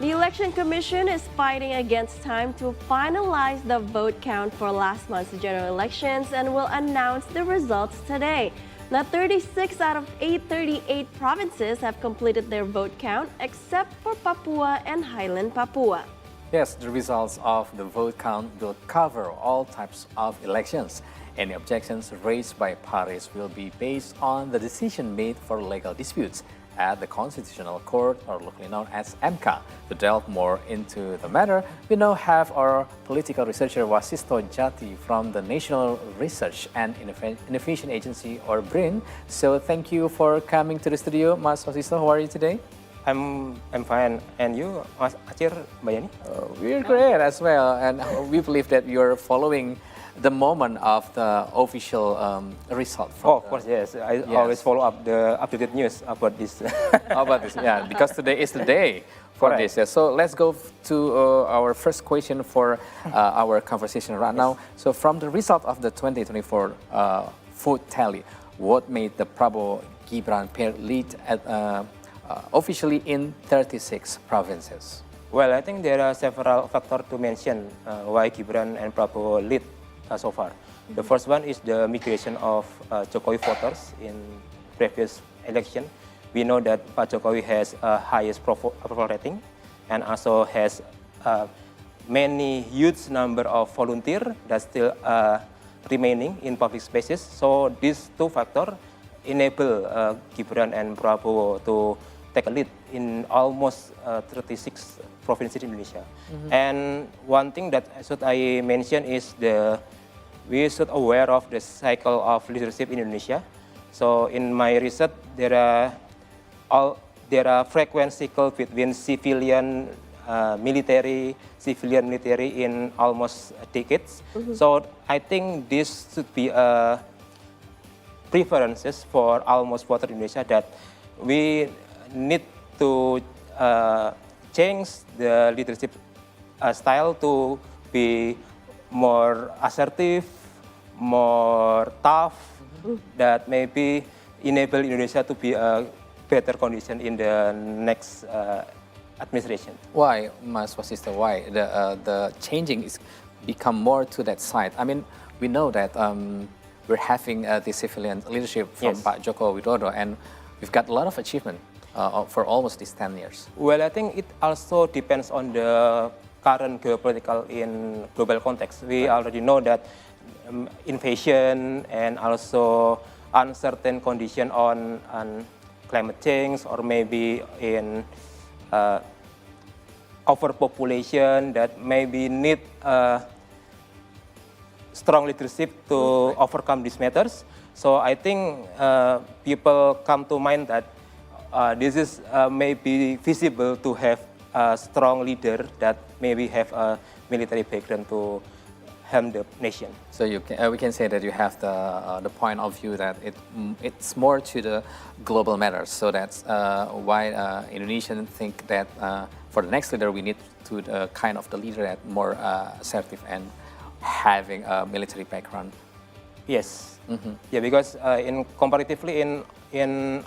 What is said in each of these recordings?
The Election Commission is fighting against time to finalize the vote count for last month's general elections and will announce the results today. Now, 36 out of 838 provinces have completed their vote count except for Papua and Highland Papua. Yes, the results of the vote count will cover all types of elections. Any objections raised by parties will be based on the decision made for legal disputes at the Constitutional Court, or locally known as MK. To delve more into the matter, we now have our political researcher Wasisto Jati from the National Research and Innovation Agency, or BRIN. So thank you for coming to the studio, Mas Wasisto. How are you today? I'm fine. And you, Mas Acir, Bayani? We're great as well, and we believe that you're following the moment of the official result. Of course, yes. I always follow up the updated news about this. About this, yeah, because today is the day for Correct. this. Yeah. So let's go to our first question for our conversation right now. So from the result of the 2024 vote tally, what made the Prabowo Gibran pair lead at, officially in 36 provinces? Well, I think there are several factors to mention why Gibran and Prabowo lead so far. The first one is the migration of Jokowi voters in previous election. We know that Pak Jokowi has highest approval rating and also has many huge number of volunteers that still remaining in public spaces. So these two factors enable Gibran and Prabowo to take a lead in almost 36 provinces in Indonesia. And one thing that should I mention is we should aware of the cycle of leadership in Indonesia. So in my research, there are frequent cycles between civilian, military in almost decades. So I think this should be preferences for almost voter in Indonesia, that we need to change the leadership style to be more assertive, more tough, that maybe enable Indonesia to be a better condition in the next administration. Why, Mas Wasisto, why the changing is become more to that side? I mean, we know that we're having the civilian leadership from Pak Joko Widodo, and we've got a lot of achievement for almost these 10 years. Well, I think it also depends on the current geopolitical in global context. We already know that invasion and also uncertain condition on climate change, or maybe in overpopulation, that maybe need strong leadership to overcome these matters. So I think people come to mind that this is maybe feasible to have a strong leader that maybe have a military background to helm the nation. So we can say that you have the point of view that it's more to the global matters. So that's why Indonesians think that for the next leader we need to kind of the leader that more assertive and having a military background. Yes. Yeah, because comparatively in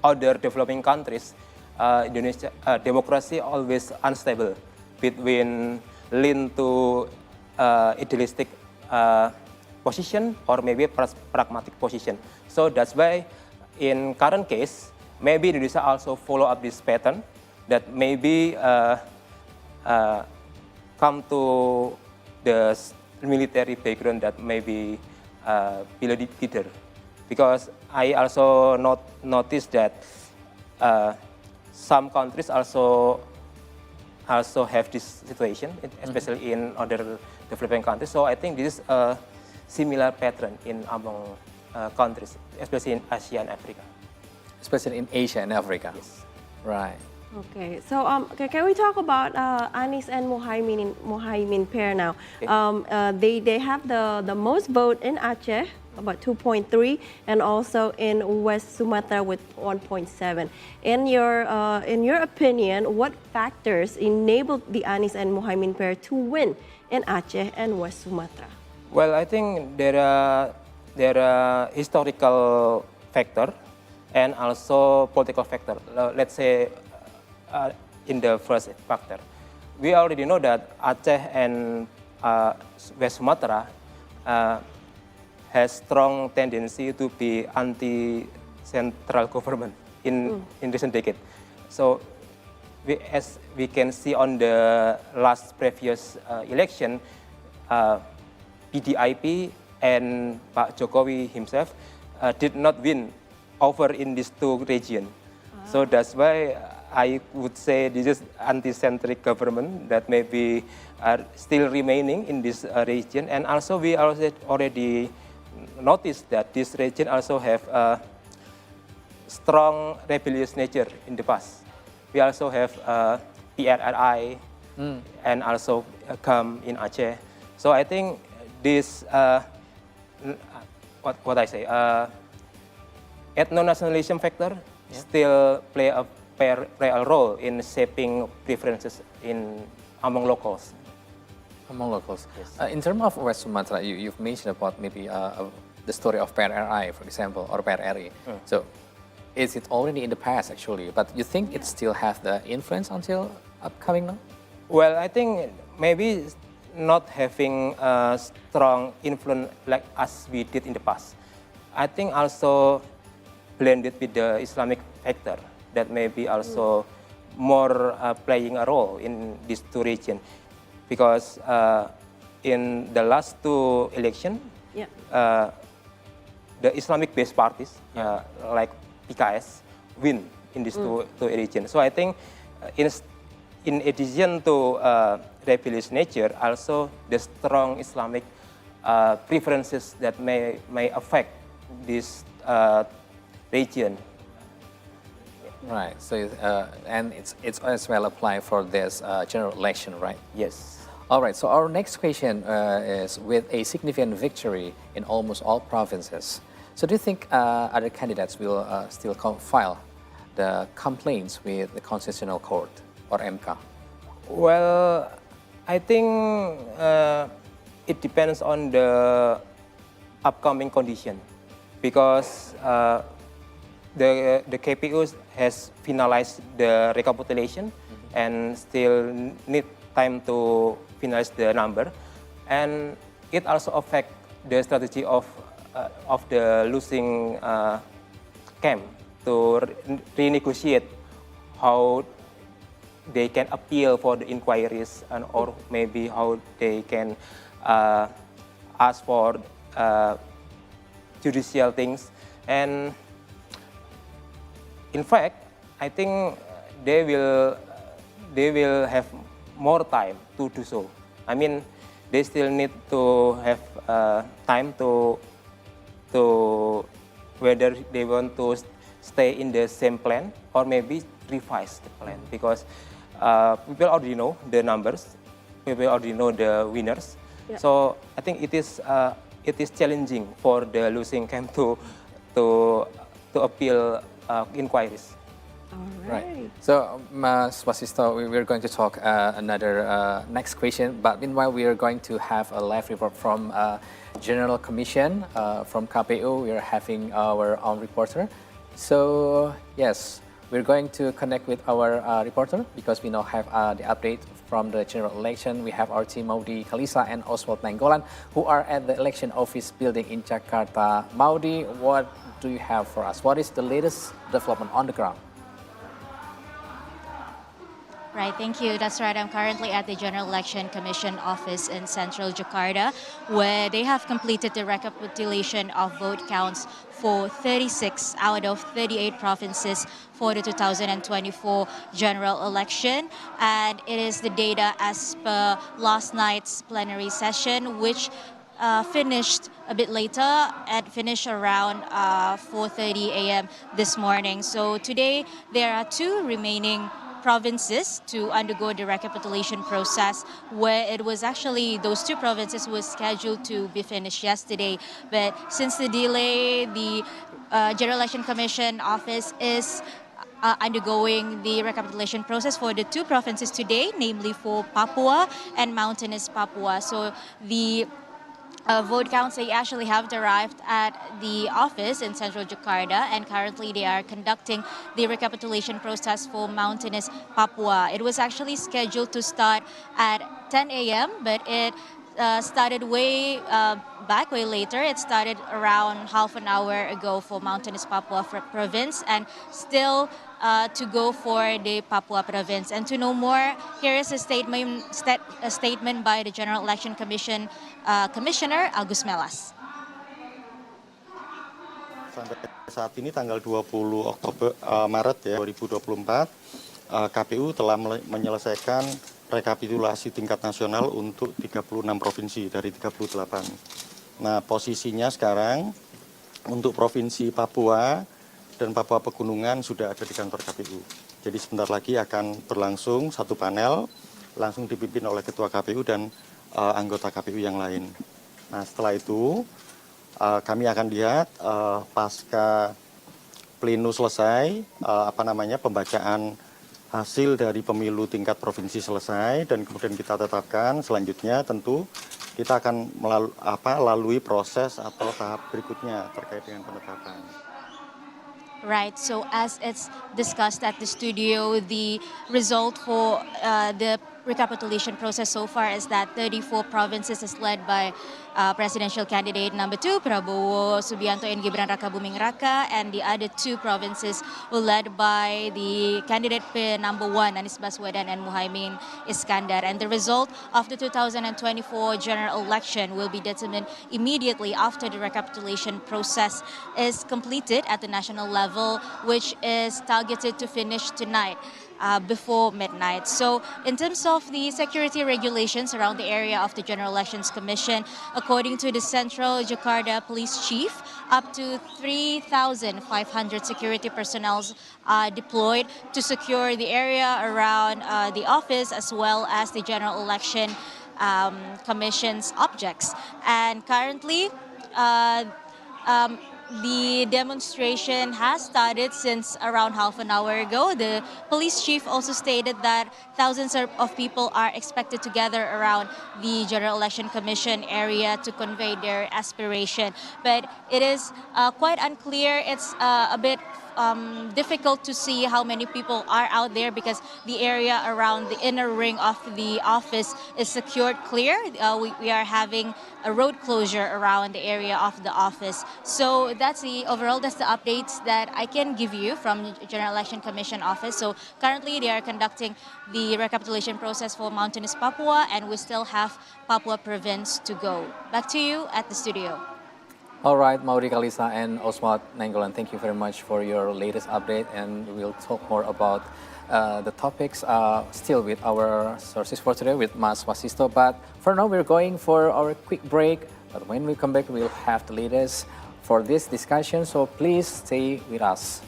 other developing countries, Indonesia democracy always unstable between lean to idealistic position or maybe pragmatic position. So that's why in current case, maybe Indonesia also follow up this pattern, that maybe come to the military background that maybe below the leader. Because I also noticed that some countries also have this situation, especially in other developing countries. So I think this is a similar pattern among countries, especially in Asia and Africa. Especially in Asia and Africa. Yes. Right. Okay, so can we talk about Anies and Muhaimin pair now? Okay. They have the most vote in Aceh, about 2.3, and also in West Sumatra with 1.7. In your opinion, what factors enabled the Anies and Muhaimin pair to win in Aceh and West Sumatra? Well, I think there are historical factor and also political factor. Let's say in the first factor. We already know that Aceh and West Sumatra has strong tendency to be anti-central government in recent decade. So as we can see on the last previous election, PDIP and Pak Jokowi himself did not win over in these two regions. So that's why I would say this is anti-centric government that maybe are still remaining in this region. And also we also already noticed that this region also have a strong rebellious nature in the past. We also have PRRI and also GAM in Aceh. So I think this, what I say, ethno-nationalism factor still play a role in shaping preferences among locals. Among locals. Yes. In terms of West Sumatra, you've mentioned about maybe the story of PRRI, for example, or PRRI. So is it already in the past, actually? But you think it still has the influence until upcoming now? Well, I think maybe not having a strong influence like as we did in the past. I think also blended with the Islamic factor that may be also more playing a role in these two regions. Because in the last two elections, the Islamic-based parties like PKS win in these two regions. So I think in addition to rebellious nature, also the strong Islamic preferences that may affect this region. Right. So and it's as well applied for this general election, right? Yes. All right. So our next question is: with a significant victory in almost all provinces, so do you think other candidates will still file the complaints with the Constitutional Court or MK? Well, I think it depends on the upcoming condition, because the KPU has finalized the recapitulation and still need time to finalize the number, and it also affects the strategy of the losing camp to renegotiate how they can appeal for the inquiries, and or maybe how they can ask for judicial things. And in fact, I think they will have more time to do so. I mean, they still need to have time to whether they want to stay in the same plan or maybe revise the plan, because people already know the numbers, people already know the winners. Yeah. So I think it is challenging for the losing camp to appeal inquiries. All Right. So, Mas Wasisto, we're going to talk another next question. But meanwhile, we are going to have a live report from General Commission from KPU. We are having our own reporter. So, yes, we're going to connect with our reporter because we now have the update from the general election. We have our team Maudi Kalisa and Oswald Nainggolan, who are at the election office building in Jakarta. Maudi, what do you have for us? What is the latest development on the ground? Right, thank you. That's right. I'm currently at the General Election Commission office in central Jakarta, where they have completed the recapitulation of vote counts for 36 out of 38 provinces for the 2024 general election. And it is the data as per last night's plenary session, which finished a bit later and finished around 4:30 a.m. this morning. So today there are two remaining provinces to undergo the recapitulation process, where it was actually those two provinces were scheduled to be finished yesterday. But since the delay, the General Election Commission office is undergoing the recapitulation process for the two provinces today, namely for Papua and Mountainous Papua. So the vote counts, they actually have arrived at the office in central Jakarta, and currently they are conducting the recapitulation process for mountainous Papua. It was actually scheduled to start at 10 a.m., but it started way later. It started around half an hour ago for mountainous Papua province, and still to go for the Papua province. And to know more, here is a statement by the General Election Commission Commissioner Agus Melas. Sampai saat ini tanggal 20 Maret ya 2024, KPU telah menyelesaikan rekapitulasi tingkat nasional untuk 36 provinsi dari 38. Nah, posisinya sekarang untuk Provinsi Papua dan Papua Pegunungan sudah ada di kantor KPU. Jadi sebentar lagi akan berlangsung satu panel, langsung dipimpin oleh Ketua KPU dan anggota KPU yang lain. Nah, setelah itu kami akan lihat pasca pleno selesai, pembacaan hasil dari pemilu tingkat provinsi selesai, dan kemudian kita tetapkan selanjutnya tentu kita akan melalui proses atau tahap berikutnya terkait dengan penetapan. Right, so as it's discussed at the studio, the result for the recapitulation process so far is that 34 provinces is led by presidential candidate number 2, Prabowo Subianto and Gibran Rakabuming Raka, and the other 2 provinces were led by the candidate number 1, Anies Baswedan and Muhaimin Iskandar. And the result of the 2024 general election will be determined immediately after the recapitulation process is completed at the national level, which is targeted to finish tonight. Before midnight. So in terms of the security regulations around the area of the General Elections Commission, according to the Central Jakarta Police Chief, up to 3,500 security personnel are deployed to secure the area around the office as well as the General Election Commission's objects. And currently, the demonstration has started since around half an hour ago. The police chief also stated that thousands of people are expected to gather around the General Election Commission area to convey their aspiration. But it is quite unclear. It's a bit difficult to see how many people are out there because the area around the inner ring of the office is secured clear. We are having a road closure around the area of the office. So that's the updates that I can give you from General Election Commission office. So currently they are conducting the recapitulation process for mountainous Papua, and we still have Papua province to go. Back to you at the studio. All right, Mauri Kalisa and Oswald Nainggolan, thank you very much for your latest update, and we'll talk more about the topics still with our sources for today with Mas Wasisto. But for now, we're going for our quick break. But when we come back, we'll have the latest for this discussion, so please stay with us.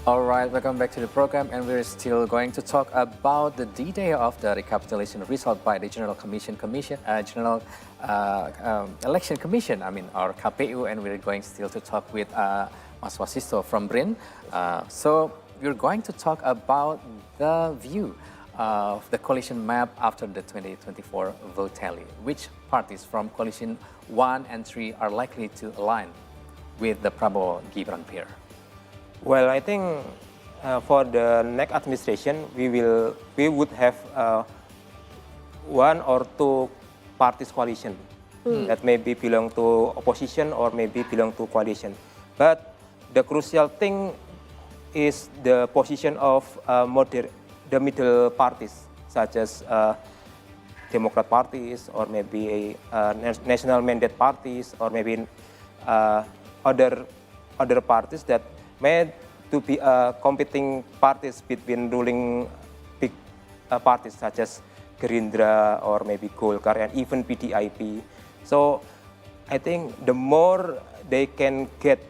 All right, welcome back to the program, and we're still going to talk about the detail of the recapitulation result by the General Election Commission, or KPU, and we're going still to talk with Mas Wasisto from BRIN. So we're going to talk about the view of the coalition map after the 2024 vote tally. Which parties from coalition 1 and 3 are likely to align with the Prabowo-Gibran pair? Well, I think for the next administration, we would have 1 or 2 parties coalition that maybe belong to opposition or maybe belong to coalition. But the crucial thing is the position of the middle parties, such as Democrat parties or maybe national mandate parties or maybe other parties that made to be competing parties between ruling big parties such as Gerindra or maybe Golkar and even PDIP. So I think the more they can get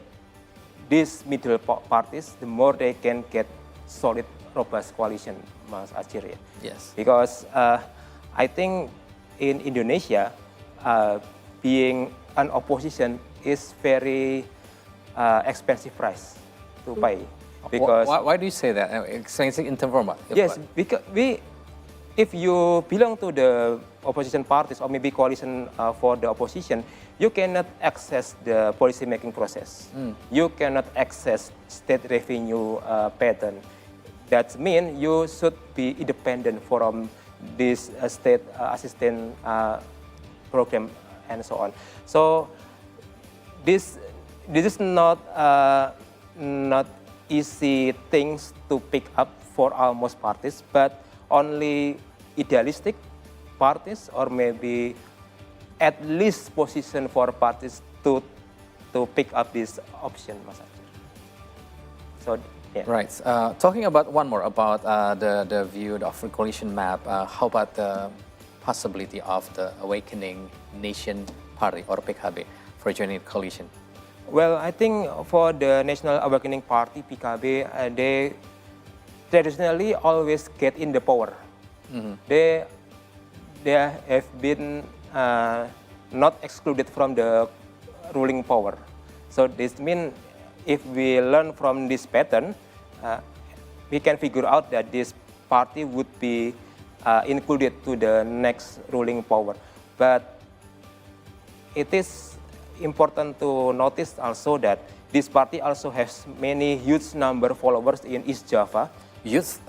these middle parties, the more they can get solid, robust coalition, Mas Achir. Ya. Yes. Because I think in Indonesia, being an opposition is very expensive price to pay. Because Why do you say that? Explain it in terms of what? yes, because if you belong to the opposition parties or maybe coalition for the opposition, you cannot access the policy making process. You cannot access state revenue pattern. That means you should be independent from this state assistance program and so on. So this is not easy things to pick up for almost parties, but only idealistic parties or maybe at least position for parties to pick up this option, Mas Achir. So yeah. Right. Talking about one more about the view of the coalition map. How about the possibility of the Awakening Nation Party or PKB for joining the coalition? Well, I think for the National Awakening Party, PKB, they traditionally always get in the power. They have been not excluded from the ruling power. So this means if we learn from this pattern, we can figure out that this party would be included to the next ruling power. But it is important to notice also that this party also has many huge number of followers in East Java. Youth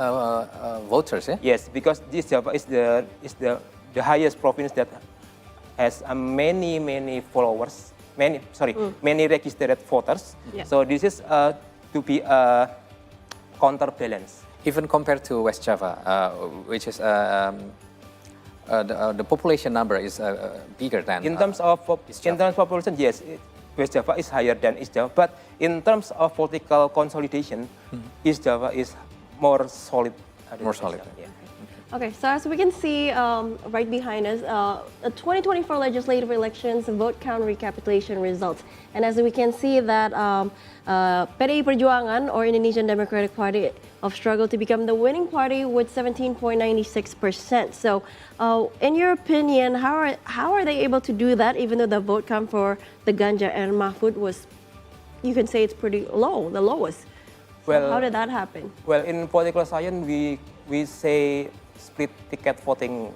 voters, yeah? Yes, because East Java is the highest province that has many followers, many registered voters. Yeah. So this is to be a counterbalance. Even compared to West Java, which is the population number is bigger than In terms of population, yes, West Java is higher than East Java. But in terms of political consolidation, East Java is more solid. More solid. Yeah. Okay, so as we can see right behind us, the 2024 legislative elections vote count recapitulation results. And as we can see that PDI Perjuangan or Indonesian Democratic Party of struggled to become the winning party with 17.96%. So in your opinion, how are they able to do that even though the vote count for the Ganjar and Mahfud was, you can say it's pretty low, the lowest. So Well, how did that happen? Well, in political science, we say split ticket voting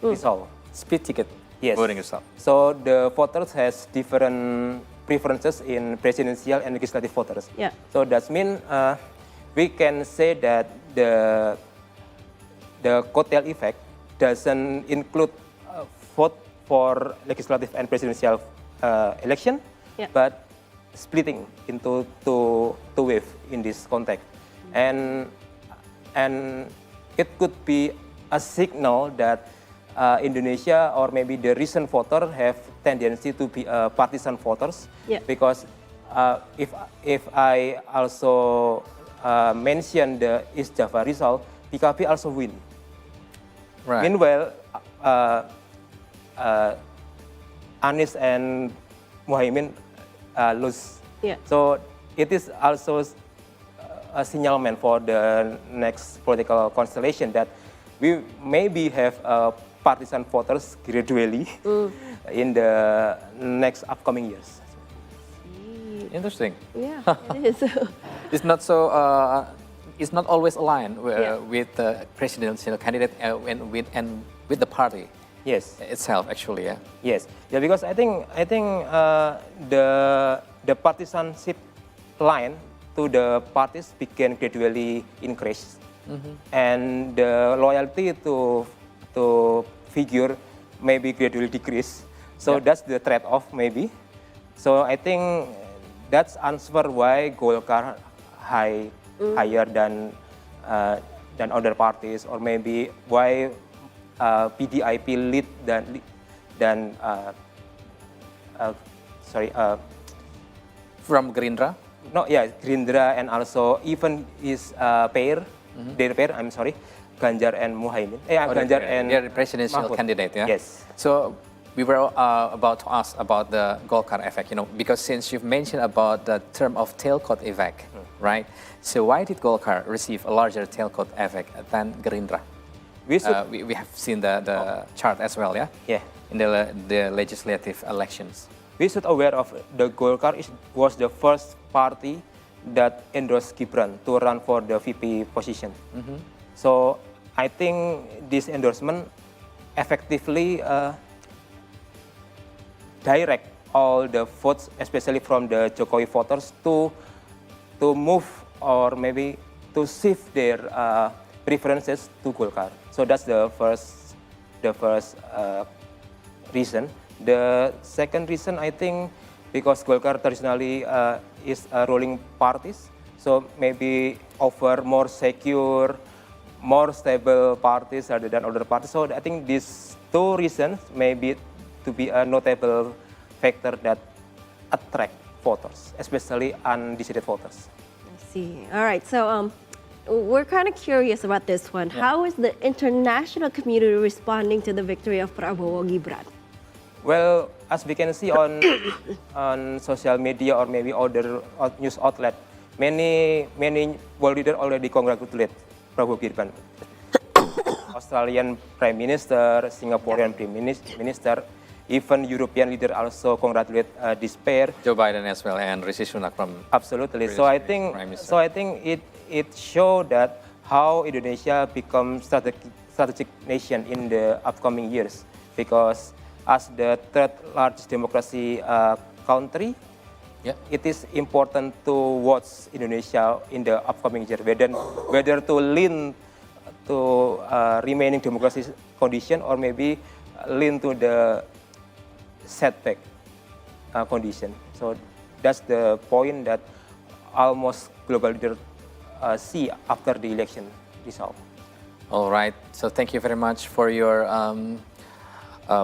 result. split ticket Yes. voting result. So the voters has different preferences in presidential and legislative voters. Yeah. So that means we can say that the coattail effect doesn't include vote for legislative and presidential election, Yeah. but splitting into two wave in this context, and it could be a signal that Indonesia or maybe the recent voter have tendency to be partisan voters. Yeah. Because if I also mention the East Java result, PKB also win. Right. Meanwhile, Anies and Muhaimin lose. Yeah. So it is also a signalement for the next political constellation that we maybe have partisan voters gradually in the next upcoming years. Interesting. Yeah, it is. It's not so. It's not always aligned Yeah. with the presidential candidate and with the party Yes. itself. Actually, yeah. Yes, yeah, because I think the partisanship line to the parties began gradually increase, and the loyalty to figure maybe gradually decrease. So Yeah. that's the trade-off maybe. So I think that's answer why Golkar higher than other parties, or maybe why PDIP lead than From Gerindra. no, yeah, Gerindra, and also even his pair, their pair, Ganjar and Muhaimin. Oh, Ganjar and they're the presidential Mahfud. candidate, yeah. Yes. So we were about to ask about the Golkar effect, because since you've mentioned about the term of tailcoat effect, right? So why did Golkar receive a larger tailcoat effect than Gerindra? We have seen the chart as well, yeah? Yeah. In the legislative elections. We should aware of the Golkar was the first party that endorsed Gibran to run for the VP position. So I think this endorsement effectively direct all the votes, especially from the Jokowi voters, to move or maybe to shift their preferences to Golkar. So that's the first reason. The second reason, I think, because Golkar traditionally is a ruling parties, so maybe offer more secure, more stable parties rather than other parties. So I think these two reasons may be to be a notable factor that attract voters, especially undecided voters. I see. All right, so we're kind of curious about this one. Yeah. How is the international community responding to the victory of Prabowo Gibran? Well, as we can see on social media or maybe other news outlet, many world leaders already congratulate Prabowo Gibran. Australian Prime Minister, Singaporean Prime Minister, even European leader also congratulate this pair. Joe Biden as well and Rishi Sunak from Absolutely. British So I Prime Minister. think it showed that how Indonesia becomes strategic nation in the upcoming years, because as the third largest democracy country, Yeah. it is important to watch Indonesia in the upcoming year, whether to lean to remaining democracy condition or maybe lean to the setback condition. So that's the point that almost global leaders see after the election result. All right. So thank you very much for your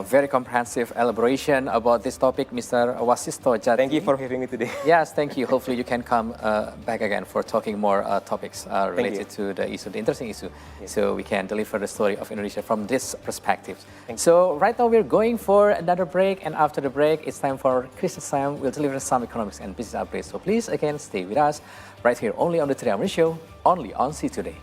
very comprehensive elaboration about this topic, Mr. Wasisto Jati. Thank you for having me today. Yes, thank you. Hopefully you can come back again for talking more topics related to the issue, the interesting issue, so we can deliver the story of Indonesia from this perspective. So right now we're going for another break, and after the break, it's time for Christian Sam will deliver some economics and business updates. So please, again, stay with us right here only on the Triamri Show, only on See Today.